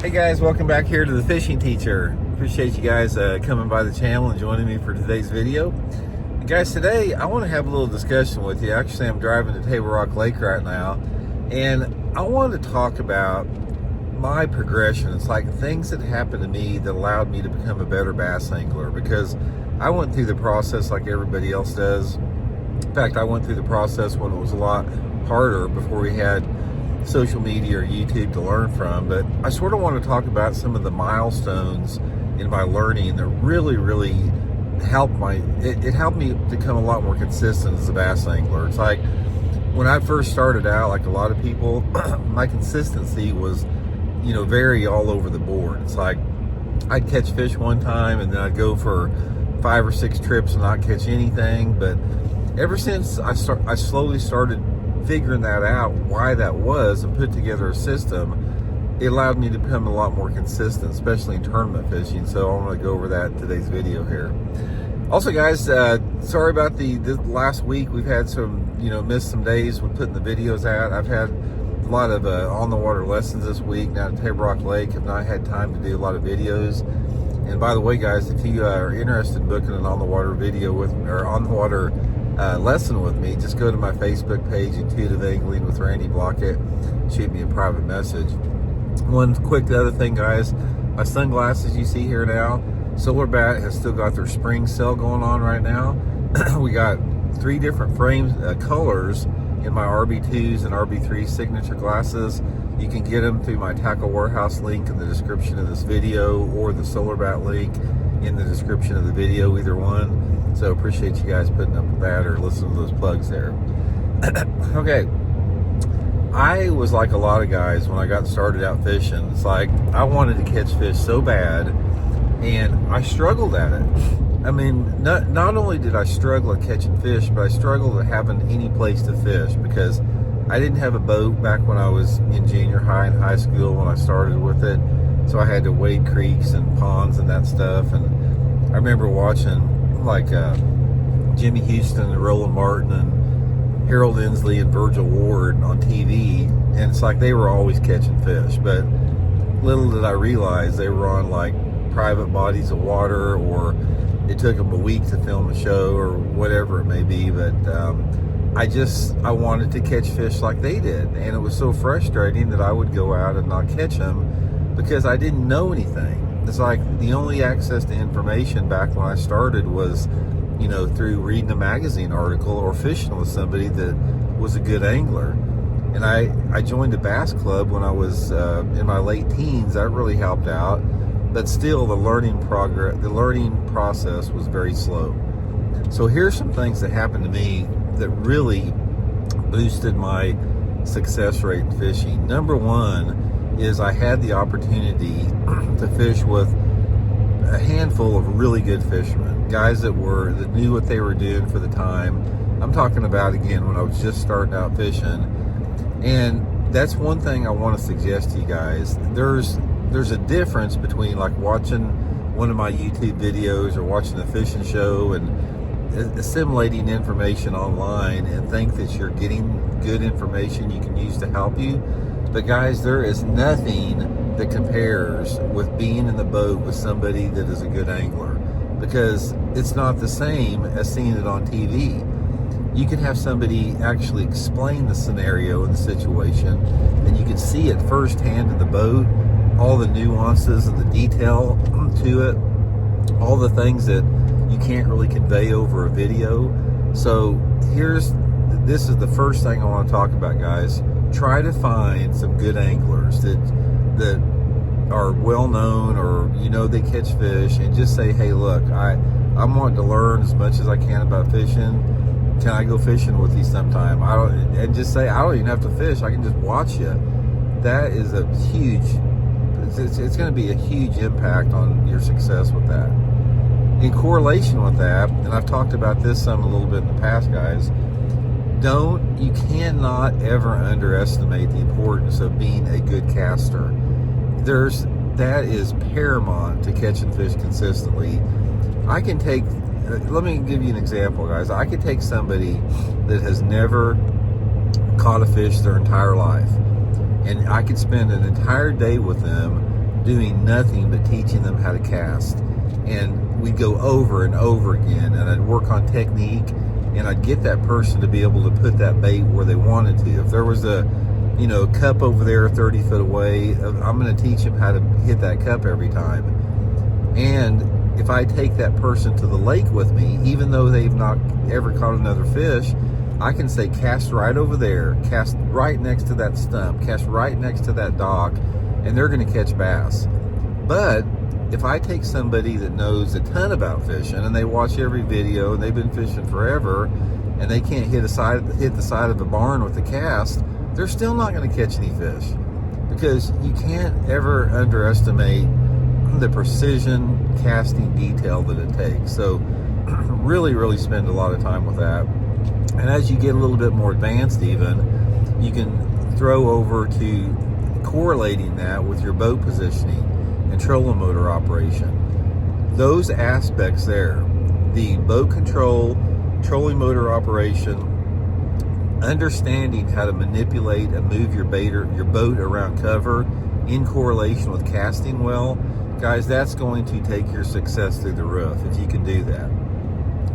Hey guys, welcome back here to the Fishing Teacher. Appreciate you guys coming by the channel and joining me for today's video. And guys, today I want to have a little discussion with you. Actually, I'm driving to Table Rock Lake right now, and I want to talk about my progression. It's like things that happened to me that allowed me to become a better bass angler, because I went through the process like everybody else does. In fact, I went through the process when it was a lot harder, before we had social media or YouTube to learn from. But I sort of want to talk about some of the milestones in my learning that really helped it helped me become a lot more consistent as a bass angler. It's like when I first started out, like a lot of people, my consistency was, very all over the board. It's like I'd catch fish one time and then I'd go for 5 or 6 trips and not catch anything. But ever since I slowly started figuring that out, why that was, and put together a system, it allowed me to become a lot more consistent, especially in tournament fishing. So I want to go over that in today's video here. Also guys, sorry about this last week. We've had some, missed some days with putting the videos out. I've had a lot of on the water lessons this week down at Table Rock Lake. Have not had time to do a lot of videos. And by the way guys, if you are interested in booking an on the water video with me, or on the water lesson with me, just go to my Facebook page, Intuitive Angling with Randy Blaukat. Shoot me a private message. One quick other thing guys, my sunglasses you see here now, Solar Bat has still got their spring sale going on right now. We got 3 different frames, colors in my RB2s and RB3 signature glasses. You can get them through my Tackle Warehouse link in the description of this video, or the Solar Bat link in the description of the video, either one. So appreciate you guys putting up with that or listening to those plugs there. Okay, I was like a lot of guys when I got started out fishing. It's like I wanted to catch fish so bad, and I struggled at it. I mean, not only did I struggle at catching fish, but I struggled at having any place to fish, because I didn't have a boat back when I was in junior high and high school when I started with it. So I had to wade creeks and ponds and that stuff. And I remember watching like Jimmy Houston and Roland Martin and Harold Inslee and Virgil Ward on TV, and it's like they were always catching fish. But little did I realize they were on like private bodies of water, or it took them a week to film a show or whatever it may be. But I wanted to catch fish like they did, and it was so frustrating that I would go out and not catch them because I didn't know anything. It's like the only access to information back when I started was, through reading a magazine article or fishing with somebody that was a good angler. And I joined a bass club when I was in my late teens. That really helped out, but still the learning process was very slow. So here's some things that happened to me that really boosted my success rate in fishing. Number one is I had the opportunity to fish with a handful of really good fishermen, guys that knew what they were doing for the time. I'm talking about, again, when I was just starting out fishing. And that's one thing I want to suggest to you guys. There's a difference between like watching one of my YouTube videos or watching a fishing show and assimilating information online and think that you're getting good information you can use to help you. But guys, there is nothing that compares with being in the boat with somebody that is a good angler, because it's not the same as seeing it on TV. You can have somebody actually explain the scenario and the situation, and you can see it firsthand in the boat, all the nuances and the detail to it, all the things that you can't really convey over a video. So this is the first thing I want to talk about, guys. Try to find some good anglers that are well known, or they catch fish, and just say, hey look, I'm wanting to learn as much as I can about fishing. Can I go fishing with you sometime? And just say, I don't even have to fish, I can just watch you. That is a huge, it's going to be a huge impact on your success with that. In correlation with that, and I've talked about this a little bit in the past, guys, you cannot ever underestimate the importance of being a good caster. That is paramount to catching fish consistently. Let me give you an example, guys. I could take somebody that has never caught a fish their entire life, and I could spend an entire day with them doing nothing but teaching them how to cast. And we'd go over and over again, and I'd work on technique, and I'd get that person to be able to put that bait where they wanted to. If there was a cup over there 30 foot away, I'm going to teach them how to hit that cup every time. And if I take that person to the lake with me, even though they've not ever caught another fish, I can say, cast right over there, cast right next to that stump, cast right next to that dock, and they're going to catch bass. But if I take somebody that knows a ton about fishing, and they watch every video, and they've been fishing forever, and they can't hit the side of the barn with the cast, they're still not going to catch any fish, because you can't ever underestimate the precision casting detail that it takes. So really spend a lot of time with that. And as you get a little bit more advanced, even, you can throw over to correlating that with your boat positioning and trolling motor operation. Those aspects there, the boat control, trolling motor operation, understanding how to manipulate and move your boat around cover in correlation with casting well, guys, that's going to take your success through the roof if you can do that.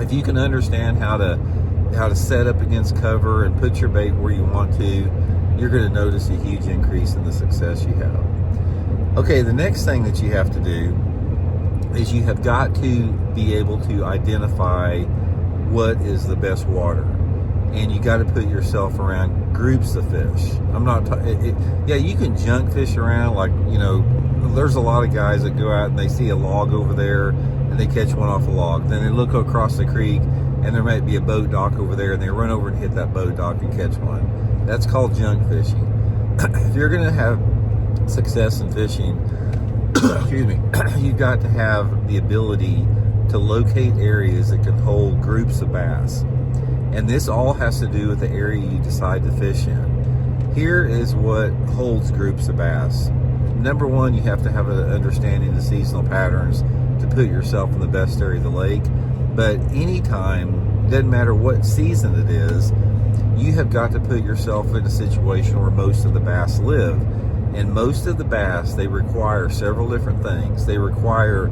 If you can understand how to set up against cover and put your bait where you want to, you're going to notice a huge increase in the success you have. Okay, the next thing that you have to do is you have got to be able to identify what is the best water. And you got to put yourself around groups of fish. I'm not yeah, you can junk fish around, like, there's a lot of guys that go out and they see a log over there and they catch one off a log. Then they look across the creek and there might be a boat dock over there, and they run over and hit that boat dock and catch one. That's called junk fishing. If you're going to have success in fishing, excuse me, you've got to have the ability to locate areas that can hold groups of bass. And this all has to do with the area you decide to fish in. Here is what holds groups of bass. Number one, you have to have an understanding of the seasonal patterns to put yourself in the best area of the lake. But anytime, doesn't matter what season it is, you have got to put yourself in a situation where most of the bass live. And most of the bass, they require several different things. They require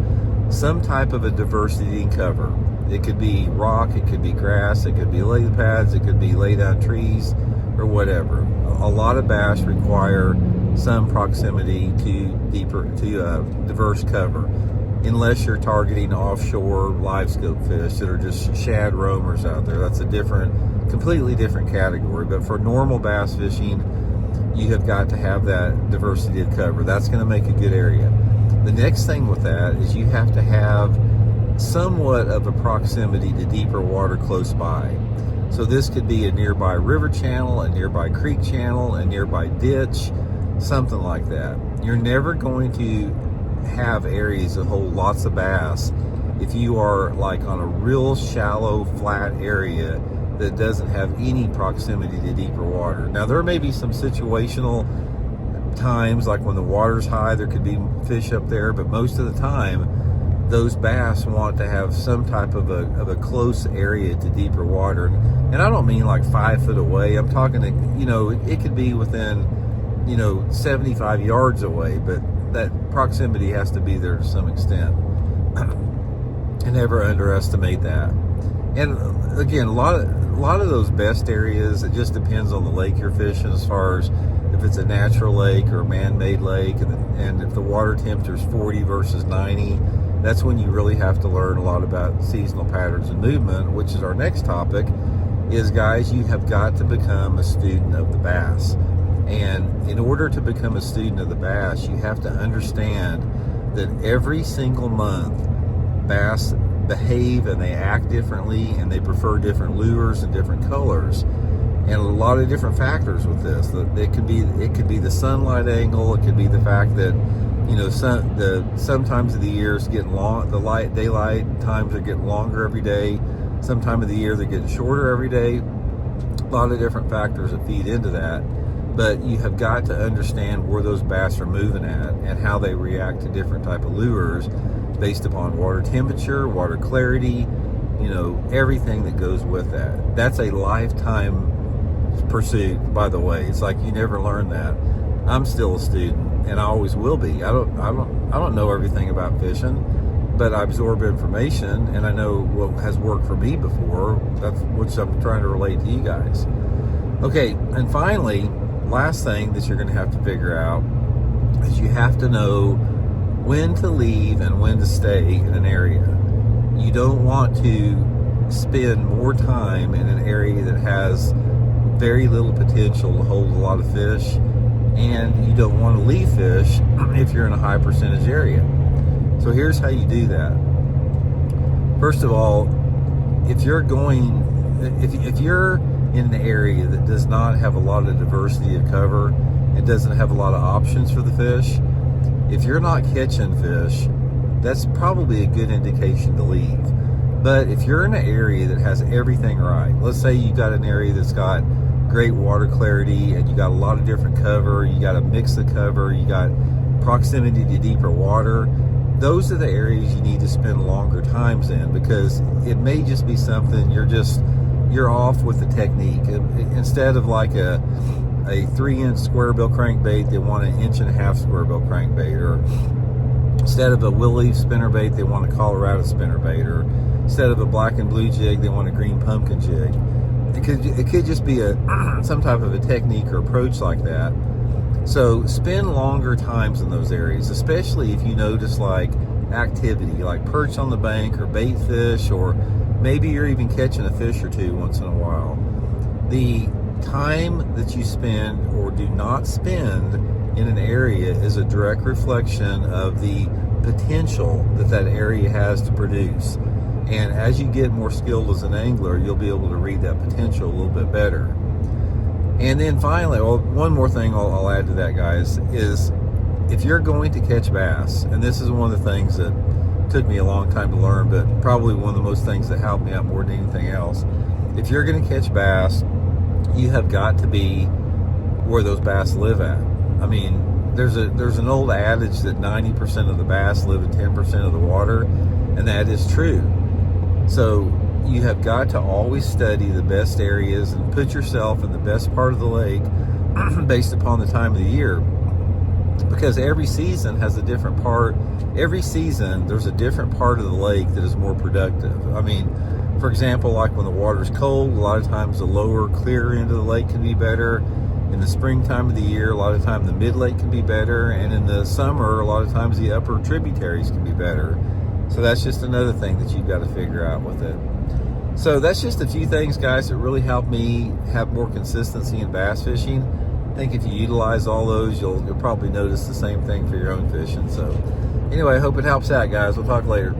some type of a diversity in cover. It could be rock, it could be grass, it could be lily pads, it could be lay down trees, or whatever. A lot of bass require some proximity to diverse cover, unless you're targeting offshore live scope fish that are just shad roamers out there. That's a completely different category. But for normal bass fishing, you have got to have that diversity of cover. That's going to make a good area. The next thing with that is you have to have somewhat of a proximity to deeper water close by. So this could be a nearby river channel, a nearby creek channel, a nearby ditch, something like that. You're never going to have areas that hold lots of bass if you are like on a real shallow, flat area that doesn't have any proximity to deeper water. Now, there may be some situational times, like when the water's high, there could be fish up there, but most of the time, those bass want to have some type of a close area to deeper water. And I don't mean like 5 foot away. I'm talking, it could be within, 75 yards away, but that proximity has to be there to some extent. And never underestimate that. And again, a lot of those best areas, it just depends on the lake you're fishing, as far as if it's a natural lake or a man-made lake, and if the water temperature is 40 versus 90, that's when you really have to learn a lot about seasonal patterns and movement, which is our next topic, is, guys, you have got to become a student of the bass. And in order to become a student of the bass, you have to understand that every single month, bass behave and they act differently, and they prefer different lures and different colors, and a lot of different factors with this. It could be the sunlight angle. It could be the fact that sometimes of the year is getting long. The daylight times are getting longer every day. Some time of the year they're getting shorter every day. A lot of different factors that feed into that. But you have got to understand where those bass are moving at and how they react to different type of lures based upon water temperature, water clarity, everything that goes with that. That's a lifetime pursuit, by the way. It's like you never learn that. I'm still a student, and I always will be. I don't know everything about fishing, but I absorb information, and I know what has worked for me before. That's which I'm trying to relate to you guys. Okay, and finally, last thing that you're going to have to figure out is you have to know when to leave and when to stay in an area. You don't want to spend more time in an area that has very little potential to hold a lot of fish, and you don't want to leave fish if you're in a high percentage area. So here's how you do that. First of all, if you're in an area that does not have a lot of diversity of cover, it doesn't have a lot of options for the fish, if you're not catching fish, that's probably a good indication to leave. But if you're in an area that has everything right, let's say you got an area that's got great water clarity and you got a lot of different cover, you got a mix of cover, you got proximity to deeper water, those are the areas you need to spend longer times in, because it may just be something you're off with the technique. Instead of like a 3-inch square bill crankbait, they want an 1.5-inch square bill crankbait, or instead of a willow leaf spinnerbait, they want a Colorado spinnerbait, or instead of a black and blue jig, they want a green pumpkin jig. It could just be some type of a technique or approach like that. So spend longer times in those areas, especially if you notice like activity, like perch on the bank or bait fish, or maybe you're even catching a fish or two once in a while. The time that you spend or do not spend in an area is a direct reflection of the potential that area has to produce. And as you get more skilled as an angler, you'll be able to read that potential a little bit better. And then finally, one more thing I'll add to that, guys, is if you're going to catch bass, and this is one of the things that took me a long time to learn, but probably one of the most things that helped me out more than anything else, if you're going to catch bass, you have got to be where those bass live at. I mean, there's an old adage that 90% of the bass live in 10% of the water, and that is true. So you have got to always study the best areas and put yourself in the best part of the lake based upon the time of the year, because every season has a different part. Every season there's a different part of the lake that is more productive. I mean, for example, like when the water's cold, a lot of times the lower, clear end of the lake can be better. In the springtime of the year, a lot of times the mid-lake can be better, and in the summer, a lot of times the upper tributaries can be better. So that's just another thing that you've got to figure out with it. So that's just a few things, guys, that really help me have more consistency in bass fishing. I think if you utilize all those, you'll probably notice the same thing for your own fishing. So anyway, I hope it helps out, guys. We'll talk later.